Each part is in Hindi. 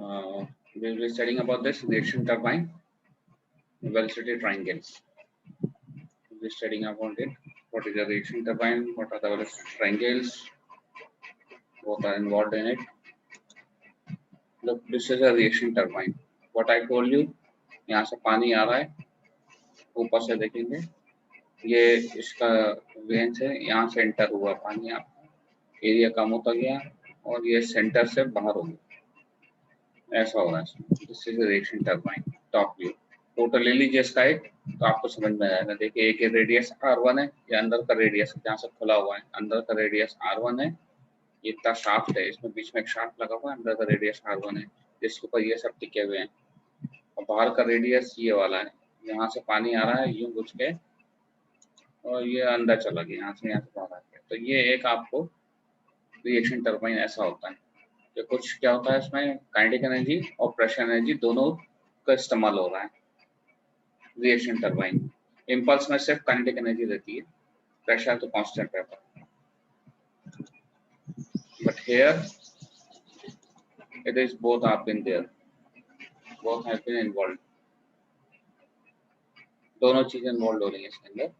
We will be studying about this reaction turbine velocity triangles. We'll be studying about it. What is a reaction turbine? What are the velocity triangles? What are involved in it? Look, this is a reaction turbine. What I told you, यहाँ से पानी आ रहा है, ऊपर से देखेंगे, ये इसका वेन से यहाँ से एंटर हुआ पानी, आपका एरिया कम होता गया और ये सेंटर से बाहर हो गया, ऐसा हो रहा है। This is reaction turbine top view. Total ले लीजिए इसका एक, तो आपको समझ में आएगा। देखिए एक रेडियस R1 है, ये अंदर का रेडियस जहाँ से खुला हुआ है, अंदर का रेडियस R1 है, ये इतना शाफ्ट है, इसमें बीच में एक शाफ्ट लगा हुआ है, अंदर का रेडियस R1 है, जिसके ऊपर ये सब टिके हुए हैं, और बाहर का रेडियस ये वाला है, यहाँ से पानी आ रहा है यूं घुस के और ये अंदर चला गया, यहाँ से बाहर आ गया। तो ये एक आपको रिएक्शन टरबाइन ऐसा होता है। ये कुछ क्या होता है, इसमें काइनेटिक एनर्जी और प्रेशर एनर्जी दोनों का इस्तेमाल हो रहा है रिएक्शन टरबाइन। इम्पल्स में सिर्फ काइनेटिक एनर्जी रहती है, प्रेशर तो कांस्टेंट रहता है। But here it is both have been there, both have been involved, दोनों चीजें इन्वॉल्व हो रही हैं इसके अंदर।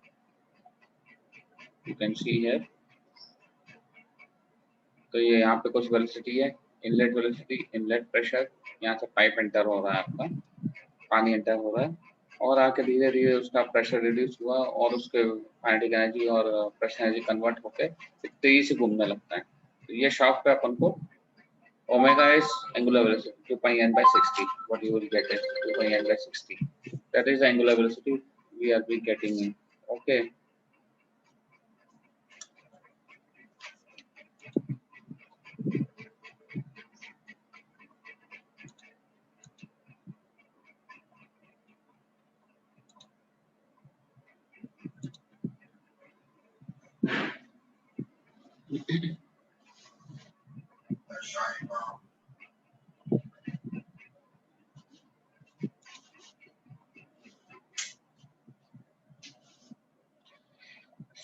You can see here, तो ये यहाँ पे कुछ वेलोसिटी है, इनलेट वेलोसिटी, इनलेट प्रेशर, यहाँ से पाइप एंटर हो रहा है, आपका पानी एंटर हो रहा है और आके धीरे धीरे उसका प्रेशर रिड्यूस हुआ और उसके काइनेटिक एनर्जी और प्रेशर एनर्जी कन्वर्ट होकर तेजी से घूमने लगता है। तो ये शाफ्ट पे अपन को omega is angular velocity 2 pi n by 60. What you will get is 2 pi n by 60. That is the angular velocity we are be getting in. Okay.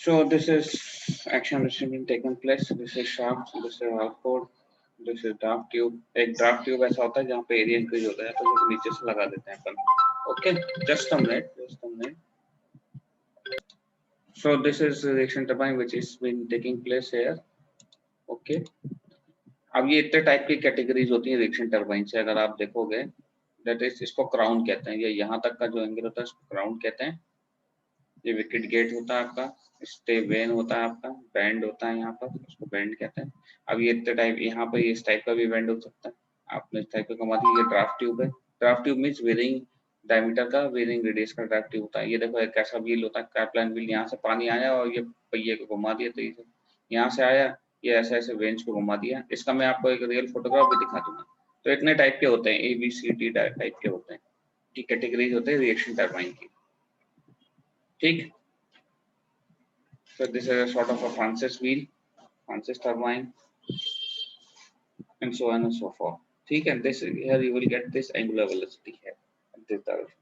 So this is action which has been taken place. This is shaft, this is output, this is draft tube. एक draft tube ऐसा होता है जहाँ पे एरिया इंक्रीज होता है, तो उसको नीचे से लगा देते हैं अपन। Okay, just a minute. So this is reaction turbine which is been taking place here. Okay. अब ये इतने टाइप की कैटेगरीज होती है रिएक्शन टरबाइन से, अगर आप देखोगे, दैट इज इसको क्राउन कहते हैं। ये यहाँ तक का जो एंगल होता है इसको क्राउन कहते हैं। ये विकेट गेट होता है आपका, स्टे वेन होता है आपका, बैंड होता है यहाँ पर, उसको बैंड कहते हैं। अब ये इतने टाइप, यहाँ पर इस टाइप का भी बैंड हो सकता है, आपने इस टाइप का घुमा दी। ये ड्राफ्ट ट्यूब है, draft tube means varying diameter का, वेरिंग रेडियस का ड्राफ्ट ट्यूब होता है। ये देखो एक ऐसा व्हील होता है, कैप्लान व्हील, यहाँ से पानी आया और ये पहिए को घुमा दिया, तो यहाँ से आया, ये ऐसे ऐसे वेंच को घुमा दिया। इसका मैं आपको एक रियल फोटोग्राफ भी दिखा दूंगा। तो इतने टाइप के होते हैं, ABCD टाइप के होते हैं, की कैटेगरीज होते हैं रिएक्शन टरबाइन की। ठीक, so this is a sort of a Francis wheel, Francis turbine, and so on and so forth. ठीक है, this here you will get this angular velocity here at this direction.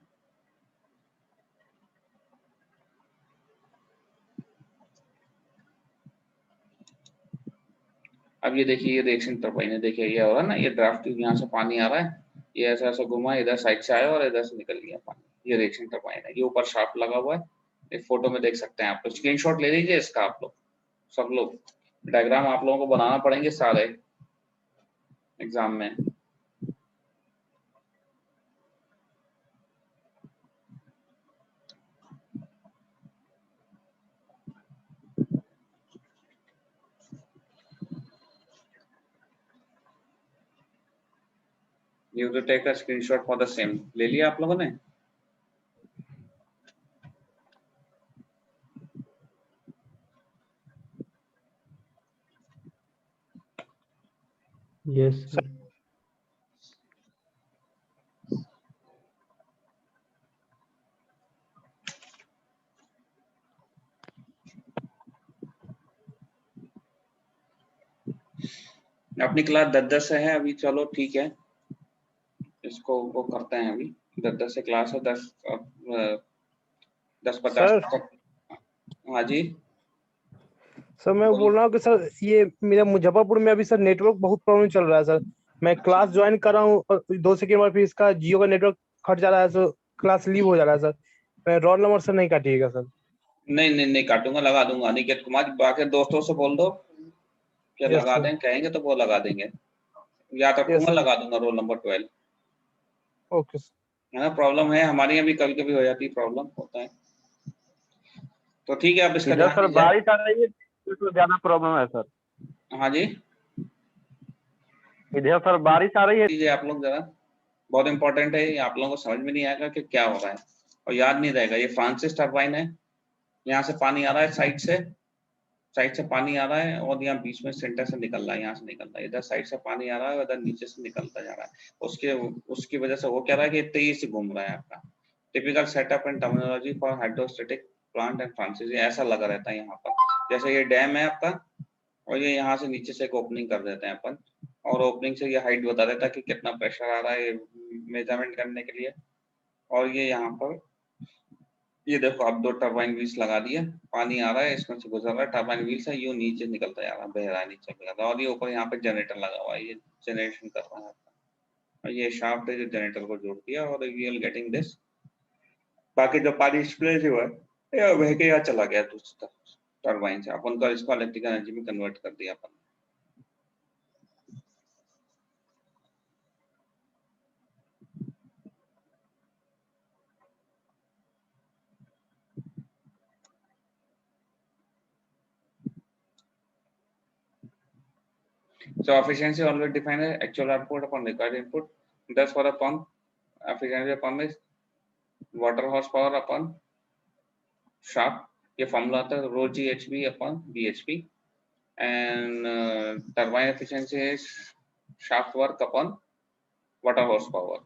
अब ये देखिए, ये रिएक्शन टरबाइन है, देखिए ये हो रहा है ना, ये ड्राफ्ट ट्यूब, यहाँ से पानी आ रहा है, ये ऐसा ऐसा घुमा, इधर साइड से आया और इधर से निकल गया पानी। ये रिएक्शन टरबाइन है, ये ऊपर शाफ्ट लगा हुआ है, एक फोटो में देख सकते हैं आप लोग। स्क्रीनशॉट ले लीजिए इसका, आप लोग सब लोग, डायग्राम आप लोगों को बनाना पड़ेंगे सारे एग्जाम में। You have to take a screenshot for the same. ले लिया आप लोगों ने? Yes, sir. अपनी क्लास 10-10 से है अभी, चलो ठीक है, इसको वो करते हैं अभी। 10-10 से क्लास है, 10-50 तक। हाँ जी सर, मैं बोल रहा हूँ कि सर ये मेरा मुजफ्फरपुर में अभी सर नेटवर्क बहुत प्रॉब्लम चल रहा है सर, मैं क्लास ज्वाइन कर रहा हूँ और 2 सेकंड बाद फिर इसका जियो का नेटवर्क हट जा रहा है, सर क्लास लीव हो जा रहा है सर। मैं रोल नंबर सर नहीं काटिएगा सर। नहीं नहीं नहीं काटूंगा, लगा दूंगा। अनिकेत कुमार, बाकी दोस्तों से बोल दो क्या यस लगा सर। दें, कहेंगे तो वो लगा देंगे। याद यस रखूंगा, सर। लगा दूंगा रोल नंबर 12। Okay sir. है ना, प्रॉब्लम है हमारे यहाँ भी, कभी कभी हो जाती है, प्रॉब्लम होता है। तो ठीक है, अब इसका इधर ध्यान सर दीजिए। बारिश आ रही है तो ज्यादा प्रॉब्लम है सर। हाँ जी, इधर सर बारिश आ रही है। दीजिए आप लोग जरा, बहुत इंपॉर्टेंट है ये, आप लोगों को समझ में नहीं आएगा कि क्या हो रहा है और याद नहीं रहेगा। ये फ्रांसिस टरबाइन है, यहाँ से पानी आ रहा है, साइड से पानी आ रहा है, और यहाँ बीच में सेंटर से निकल रहा है, यहाँ से निकल रहा है। इधर साइड से पानी आ रहा है, उधर नीचे से निकलता जा रहा है। उसकी वजह से वो क्या रहा है कि तेज से घूम रहा है आपका। Typical setup and terminology for hydrostatic plant and Francis, ऐसा लगा रहता है यहाँ पर। जैसे ये डैम है आपका, और ये यहाँ से नीचे से एक ओपनिंग कर देते हैं अपन, और ओपनिंग से ये हाइट बता देता है कि कितना प्रेशर आ रहा है मेजरमेंट करने के लिए। और ये यहाँ पर, ये देखो आप 2 टरबाइन व्हील्स लगा दिए, पानी आ रहा है, इसमें से गुजर रहा है, टरबाइन व्हील से यूं नीचे निकलता जा रहा है, बह रहा है नीचे बह रहा है। और ये ऊपर यहाँ पे जनरेटर लगा हुआ है, ये जनरेशन कर रहा है आपका। और ये शाफ्ट है जो जनरेटर को जोड़ दिया, और वी आर गेटिंग दिस। बाकी जो पानी स्प्रे जो है ये बह के यहाँ चला गया दूसरी तरफ टरबाइन से, अपन को इसको इलेक्ट्रिकल एनर्जी में कन्वर्ट कर दिया अपन। So efficiency always defined as actual output upon required input. Thus for a pump, efficiency of pump is water horsepower upon shaft. ये फॉर्मूला आता है rho g h b upon b h p, and turbine efficiency is shaft work upon water horsepower,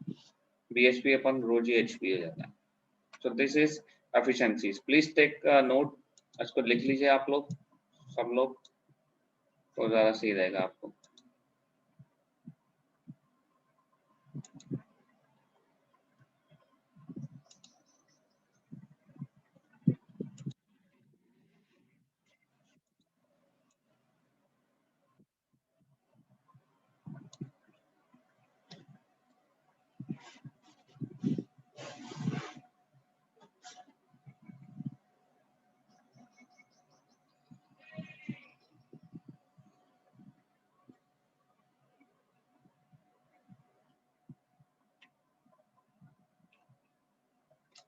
bhp upon rho g hp हो जाता है। So this is efficiencies. Please take a note, इसको लिख लीजिए आप लोग, सब लोग, तो ज़्यादा सही रहेगा आपको।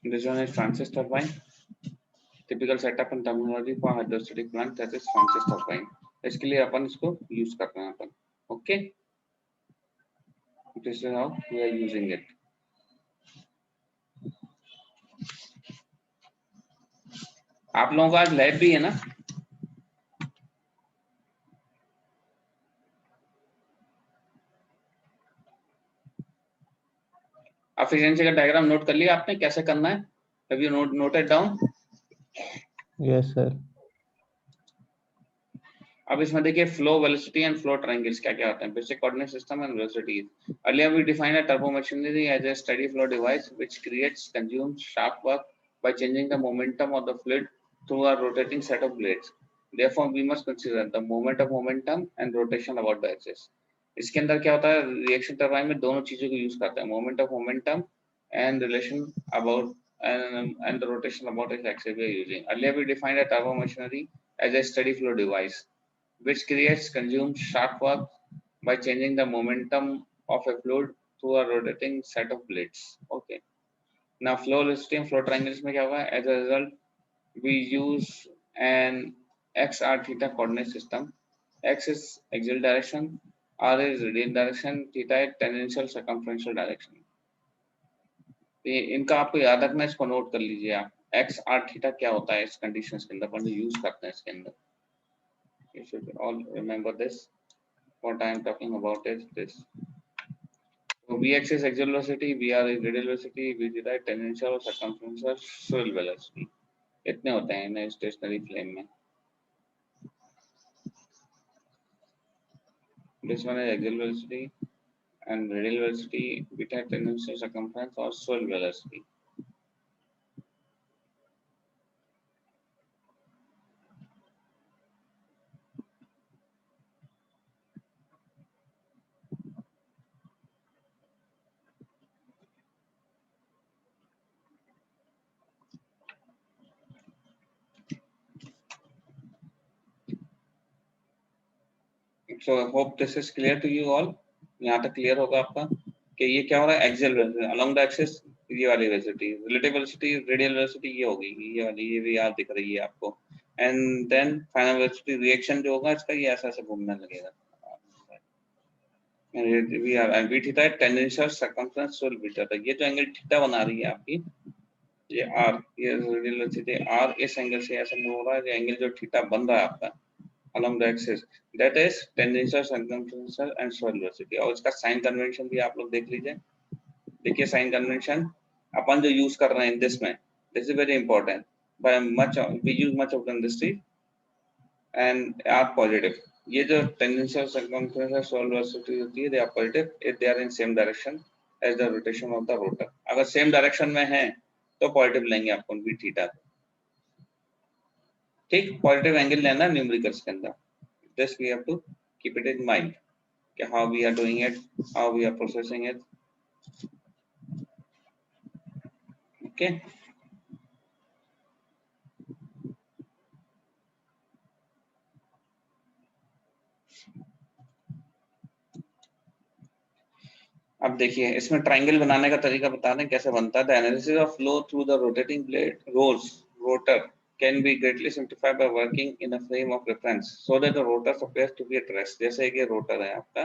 This one is Francis turbine. Typical setup and terminology for hydrostatic plant, that is Francis turbine. इसके लिए अपन इसको यूज कर रहे हैं अपन, okay. This is how we are using it. आप लोगों का आज लैब भी है ना? एफिशिएंसी का डायग्राम नोट कर लिया आपने, कैसे करना है? Have you noted down? Yes sir. अब इसमें देखिए flow velocity and flow triangles क्या क्या होते हैं। Basic coordinate system and velocities. Earlier we defined a turbo machinery as a steady flow device which creates consumes shaft work by changing the momentum of the fluid through a rotating set of blades. Therefore, we must consider the moment of momentum and rotation about the axis. इसके अंदर क्या होता है, रिएक्शन टरबाइन में दोनों चीजों को यूज करते हैं, moment of momentum and relation about and the rotation about its axis we are using. Earlier we defined a turbo machinery as a steady flow device which creates consumes shaft work by changing the momentum of a fluid through a rotating set of blades. Okay. Now flow velocity and flow triangles में क्या हुआ है? As a result, we use an x r theta coordinate system. X is axial direction, r is radial direction, theta is tangential circumferential direction. ये इनका आपको याद रखना, इसको नोट कर लीजिए आप। x r theta क्या होता है इस कंडीशंस के अंदर, अपन यूज करते हैं इसके अंदर। You should all remember this. What I am talking about is this. So Vx is axial velocity, Vr is radial velocity, V theta is tangential और circumferential swirl velocity. इतने होते हैं इन स्टेशनरी फ्लेम में। This one is axial velocity and radial velocity, beta tangential circumference और swirl velocity. So hope this is clear to you all. यहाँ तक क्लियर होगा आपका कि ये क्या हो रहा है, axial velocity along the axis, ये वाली velocity, relative velocity, radial velocity ये होगी, ये वाली, ये भी याद दिख रही है आपको। And then final velocity, reaction जो होगा इसका, ये ऐसा ऐसे घूमने लगेगा। V R V theta tangential circumference swirl beta, ये जो एंगल थीटा बना रही है आपकी, ये आर, ये रेडियल वेलोसिटी आर इस एंगल से ऐसे मूव हो रहा है, ये एंगल जो थीटा बन रहा है आपका along the axis, that is tangential circumferential and soil velocity। और इसका साइन कन्वेंशन भी आप लोग देख लीजिए। देखिए साइन कन्वेंशन अपन जो यूज कर रहे हैं दिस में, this is very important, by much we use much of industry and are positive. ये जो टेंजेंशियल सर्कमफ्रेंस सोल वेलोसिटी होती है, they are positive if they are in same direction as the rotation of the rotor. अगर सेम डायरेक्शन में है तो पॉजिटिव लेंगे आपको वी थीटा, ठीक, पॉजिटिव एंगल लेना न्यूमेरिकल्स के अंदर। This we have to keep it in mind कि how we are doing it, how we are processing it, okay। अब देखिए इसमें ट्रायंगल बनाने का तरीका बता दें कैसे बनता है। The analysis of flow through the rotating blade rotor can be greatly simplified by working in a frame of reference so that the rotor appears to be at rest। जैसे कि रोटर है आपका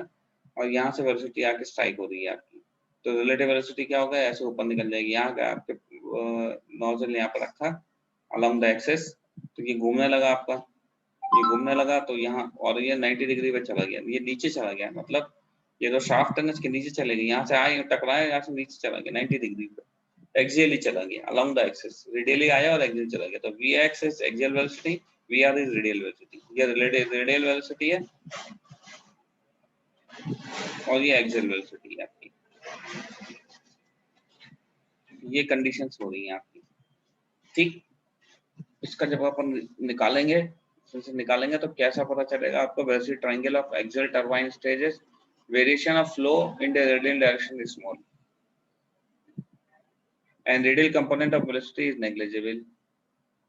और यहाँ से वेलोसिटी आके स्ट्राइक हो रही है आपकी, तो रिलेटिव वेलोसिटी क्या होगा, ऐसे ऊपर निकल जाएगी। यहाँ का आपके नोजल यहाँ पर रखा along the axis, तो ये घूमने लगा आपका, ये घूमने लगा तो यहाँ, और ये 90 डिग्री पे चला गया, ये नीचे चला गया, मतलब ये जो शाफ्ट है ना इसके नीचे चलेगी, यहाँ से आए टकराए, यहाँ से नीचे चला गया 90 डिग्री पे, एक्सियली चला गया along the axis, रेडियली आया और एक्सियल चला गया। तो Vx is axial velocity, Vr is radial velocity. ये रेडियल वेलोसिटी है और ये एक्सियल वेलोसिटी है आपकी। ये कंडीशंस हो रही हैं आपकी, ठीक। इसका जब अपन निकालेंगे तो कैसा पता चलेगा आपको, velocity triangle of axial turbine stages, variation of flow in the radial direction is small and radial component of velocity is negligible।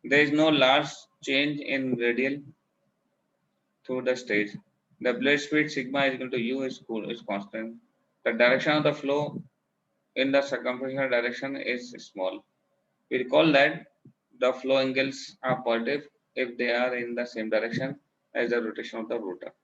There is no large change in radial through the stage। The blade speed sigma is equal to u is constant। The direction of the flow in the circumferential direction is small। We recall that the flow angles are positive if they are in the same direction as the rotation of the rotor।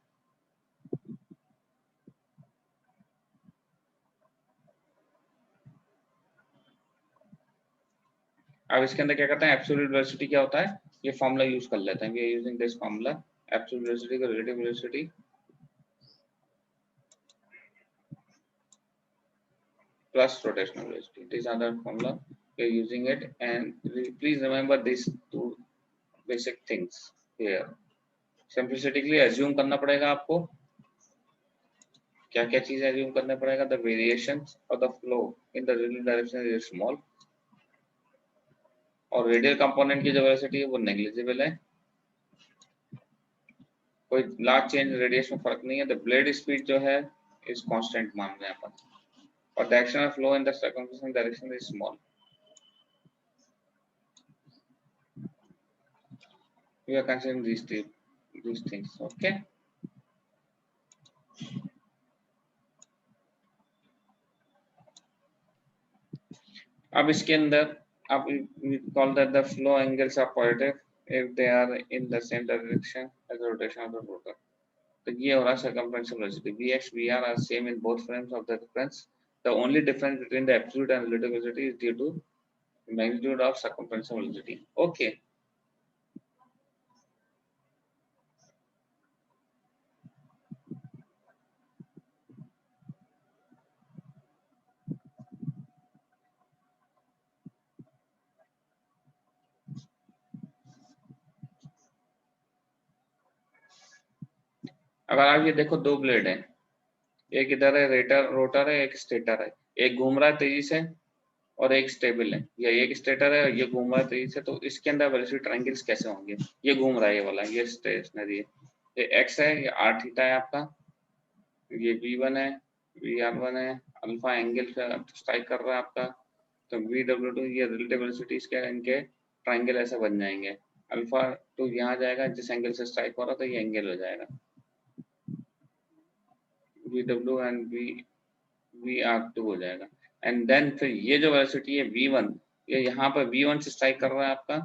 अब इसके अंदर क्या करते हैं, एब्सोल्यूट वेलोसिटी क्या होता है, ये फॉर्मूला यूज कर लेते हैं। We are using this formula, absolute velocity का relative velocity plus rotational velocity। These are the formula we are using it, and please remember these two basic things here। Simplicity के लिए एज्यूम करना पड़ेगा आपको, क्या क्या चीज एज्यूम करना पड़ेगा, the variation of the flow in the radial direction is small, और रेडियल कंपोनेंट की जो वेलोसिटी है वो नेग्लिजिबल है, कोई लार्ज चेंज रेडियस में फर्क नहीं है। द ब्लेड स्पीड जो है इस कांस्टेंट मान रहे हैं अपन, और direction of flow in the circumferential direction is small. We are considering these things, okay। अब इसके अंदर अब we call that the flow angles are positive if they are in the same direction as the rotation of the rotor। तो ये हो रहा है circumferential velocity, Vx Vr are same in both frames of the reference। The only difference between the absolute and relative velocity is due to the magnitude of circumferential velocity, okay। अगर आप ये देखो, दो ब्लेड हैं, एक इधर है रोटर है, एक स्टेटर है, एक घूम रहा है तेजी से और एक स्टेबल है, या एक स्टेटर है ये घूम रहा है तेजी से, तो इसके अंदर वेलोसिटी ट्रायंगल्स कैसे होंगे, ये घूम रहा है ये वाला, ये स्टेशनरी है, ये एक्स है, ये आर थीटा है आपका, ये V1 है, VR1 है, अल्फा एंगल से स्ट्राइक कर रहा है आपका, तो VW2 ये रिलेटिव वेलोसिटीज के इनके ट्रायंगल ऐसे बन जाएंगे। अल्फा 2 यहाँ जाएगा, जिस एंगल से स्ट्राइक हो रहा था ये एंगल हो जाएगा, VW एंड VR2 हो जाएगा। एंड देन फिर ये जो वेलोसिटी है V1, ये यहाँ पर V1 से स्ट्राइक कर रहा है आपका,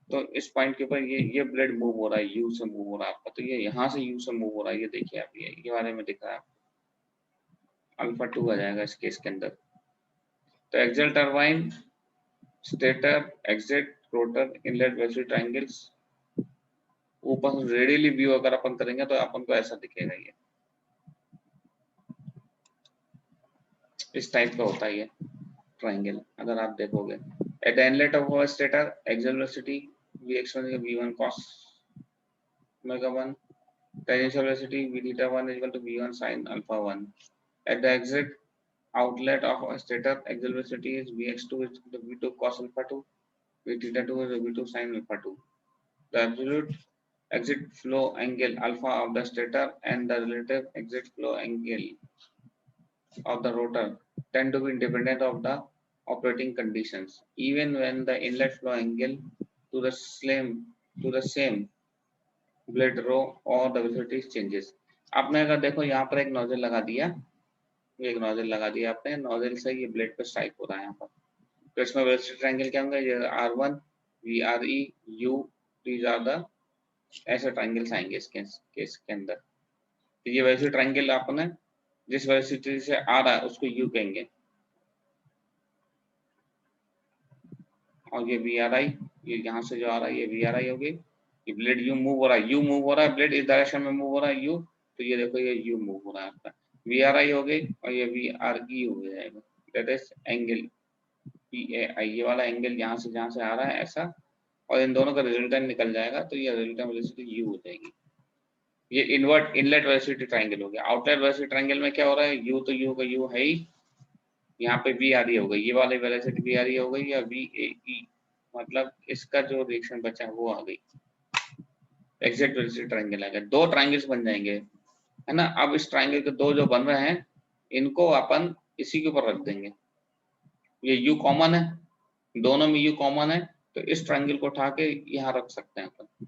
तो इस पॉइंट के ऊपर ये ब्लेड मूव हो रहा है, U से मूव हो रहा है आपका, तो ये यहाँ से U से मूव हो रहा है, ये देखिए आप, ये वाले में दिख रहा है, अल्फा 2 आ जाएगा इस केस के अंदर। तो axial turbine, stator, exit, rotor, inlet, velocity triangles, ऊपर से रेडियली व्यू अगर अपन करेंगे तो अपन को ऐसा दिखेगा, ये इस टाइप का होता है ये ट्रायंगल अगर आप देखोगे। At the inlet of our stator, axial velocity Vx1 V1 cos omega 1, tangential velocity V theta 1 is equal to V1 sin alpha 1. At the exit outlet of a stator, axial velocity is Vx2 is equal to V2 cos alpha 2, V theta 2 is V2 sin alpha 2. The absolute exit flow angle alpha of the stator and the relative exit flow angle of the rotor tend to be independent of the operating conditions, even when the inlet flow angle to the same blade row और द वेलोसिटी चेंजेस। आपने अगर देखो यहाँ पर एक नोजल लगा दिया, एक नोजल लगा दिया आपने, नोजल से ये ब्लेड पे स्ट्राइक हो रहा है यहाँ पर, तो इसमें वेलोसिटी ट्रायंगल क्या होंगे, ये R1 VRE U, these are the ऐसे ट्रायंगल्स आएंगे इसके केस के अंदर। तो ये वेलोसिटी ट्रायंगल आपने जिस वेलोसिटी से आ रहा है उसको U कहेंगे, और ये VRI, ये यहाँ से जो आ रहा है ये VRI हो गई। ये ब्लेड U मूव हो रहा है, U मूव हो रहा है, ब्लेड इस डायरेक्शन में मूव हो रहा है U, तो ये देखो ये U मूव हो रहा है आपका, VRI हो गई, और ये VRE हो जाएगा, दैट इज एंगल PAI, ये वाला एंगल यहाँ से जहाँ से आ रहा है ऐसा, और इन दोनों का रिजल्टेंट निकल जाएगा, तो ये रिजल्टेंट वेलोसिटी U हो जाएगी। ये इनवर्ट इनलेट वेलोसिटी ट्रायंगल हो गया। आउटलेट वेलोसिटी ट्रायंगल में क्या हो रहा है, U तो U का U है ही, यहाँ पे VRE हो गई, ये वाली वेलोसिटी VRE हो गई, या VAE, मतलब इसका जो रिएक्शन बचा है वो आ गई, एग्जैक्ट वेलोसिटी ट्रायंगल आ गया। दो ट्रायंगल्स बन जाएंगे, है ना। अब इस ट्रायंगल के दो जो बन रहे हैं, इनको अपन इसी के ऊपर रख देंगे, ये U कॉमन है, दोनों में U कॉमन है, तो इस ट्रायंगल को उठा के यहाँ रख सकते हैं अपन,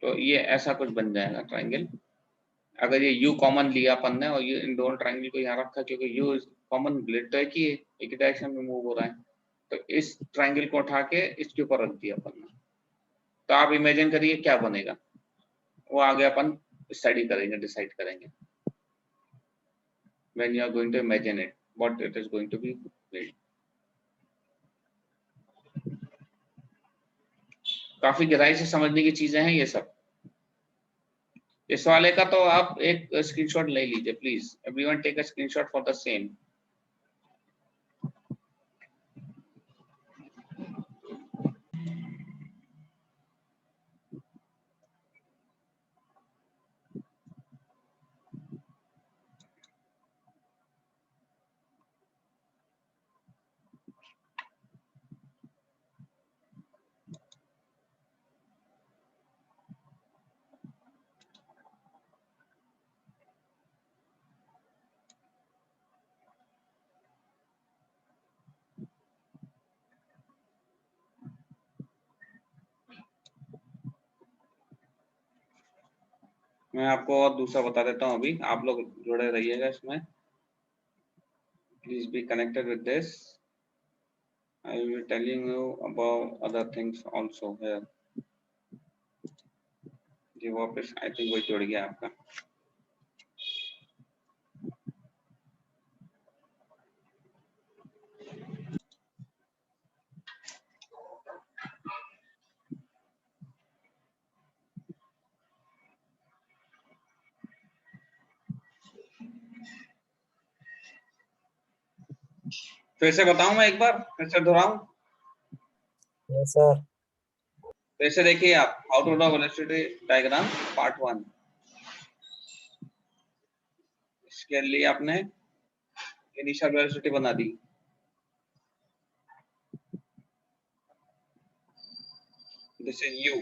तो ये ऐसा कुछ बन जाएगा ट्रायंगल। अगर ये U कॉमन लिया अपन ने, और ये इन दोनों ट्रायंगल को यहाँ रखा, क्योंकि U कॉमन ब्लेड तो एक ही है, एक ही डायरेक्शन में मूव हो रहा है, तो इस ट्रायंगल को उठा के इसके ऊपर रख दिया अपन ने। तो आप इमेजिन करिए क्या बनेगा, वो आगे अपन स्टडी करेंगे, डिसाइड करेंगे, when you are going to imagine it, what it is going to be built. काफी गहराई से समझने की चीजें हैं ये सब। इस वाले का तो आप एक स्क्रीनशॉट ले लीजिए please, everyone take a screenshot for the same. मैं आपको और दूसरा बता देता हूँ, अभी आप लोग जुड़े रहिएगा इसमें, please be connected with this, I will be telling you about other things also here. जी वापस आई थिंक वही जुड़ गया आपका। फिर से बताऊं, मैं एक बार फिर से दोहराऊं? Yes sir. फिर से देखिए आप, how to draw velocity diagram part 1। इसके लिए आपने इनिशियल वेलोसिटी बना दी, this is U,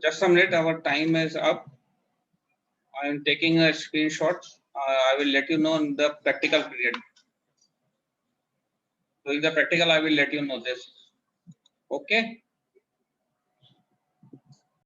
just a minute, our time is up. I am taking a screenshot. I will let you know in the practical period. During the practical, I will let you know this. Okay.